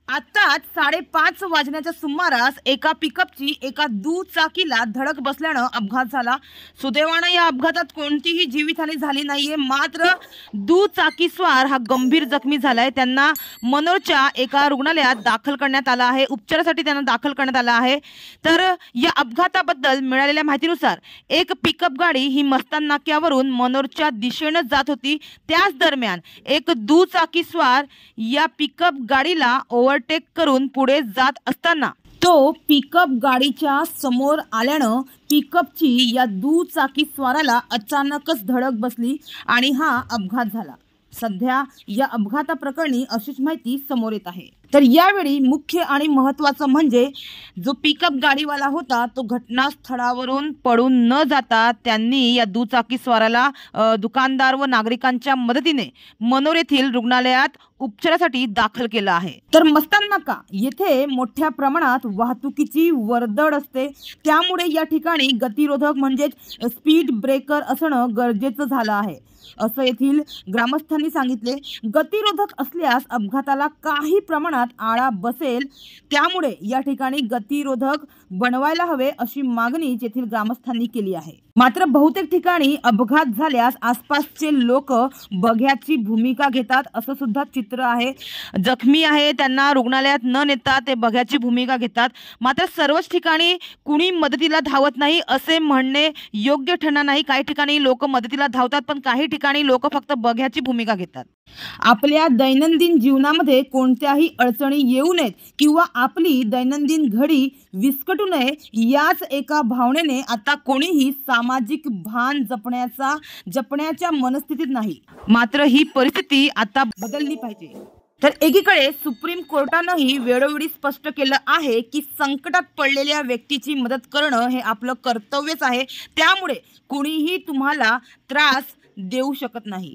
आताच 5:30 वाजण्याच्या सुमारास एका पिकअपची एका दुचाकीला धडक बसल्यानं अपघात झाला। सुदैवानं या अपघातात कोणतीही जीवितहानी झाली नाहीये, मात्र दुचाकीस्वार हा गंभीर जखमी झालाय। त्यांना मनोरच्या एका रुग्णालयात दाखल करण्यात आलं आहे, उपचारासाठी त्यांना दाखल करण्यात आलं आहे। तर या अपघाताबद्दल मिळालेल्या माहितीनुसार एक पिकअप गाडी ही मस्तान नाक्यावरून मनोरच्या दिशेने जात होती। त्याच दरम्यान एक दुचाकीस्वार या पिकअप गाडीला ओव्हरटेक करून पुढे जात असताना तो पिकअप गाडीच्या समोर आल्यानं पिकअपची या दुचाकीस्वाराला अचानकच धडक बसली आणि हा अपघात झाला। सध्या या अपघाताप्रकरणी अशीच माहिती समोर येत आहे। तर यावेळी मुख्य आणि महत्त्वाचं म्हणजे जो पिकअप गाडीवाला होता तो घटनास्थळावरून पळून न जाता त्यांनी या दुचाकीस्वाराला दुकानदार व नागरिकांच्या मदतीने मनोर येथील रुग्णालयात उपचारासाठी दाखल केलं आहे। तर मस्तान नाका येथे मोठ्या प्रमाणात वाहतुकीची वर्दळ असते, त्यामुळे या ठिकाणी गतिरोधक म्हणजे स्पीड ब्रेकर असणं गरजेचं झालं आहे, असं येथील ग्रामस्थांनी सांगितले। गतिरोधक असल्यास अपघाताला काही प्रमाणात आळा बसेल, त्यामुळे या ठिकाणी गतिरोधक बनवायला हवे अशी मागणी येथील ग्रामस्थांनी केली आहे। मात्र बहुतेक ठिकाणी अपघात झाल्यास आसपासचे लोक बघ्याची भूमिका घेतात, असं सुद्धा चित्र आहे। जखमी आहे त्यांना रुग्णालयात न नेता ते बघ्याची भूमिका घेतात। मात्र सर्वच ठिकाणी कुणी मदतीला धावत नाही असे म्हणणे योग्य ठरणार नाही। काही ठिकाणी लोक मदतीला धावतात, पण काही ठिकाणी लोक फक्त बघ्याची भूमिका घेतात। आपल्या दैनंदिन जीवनामध्ये कोणत्याही अडचणी येऊ नयेत किंवा आपली दैनंदिन घडी विस्कटू नये याच एका भावनेने आता कोणीही सामाजिक भान जपण्याच्या मनस्थितीत नाही। मात्र ही परिस्थिती आता बदलली पाहिजे। तर एकीकडे सुप्रीम कोर्टानेही वेळोवेळी स्पष्ट केलं आहे की संकटात पडलेल्या व्यक्तीची मदत करणं हे आपलं कर्तव्यच आहे, त्यामुळे कुणीही तुम्हाला त्रास देऊ शकत नाही।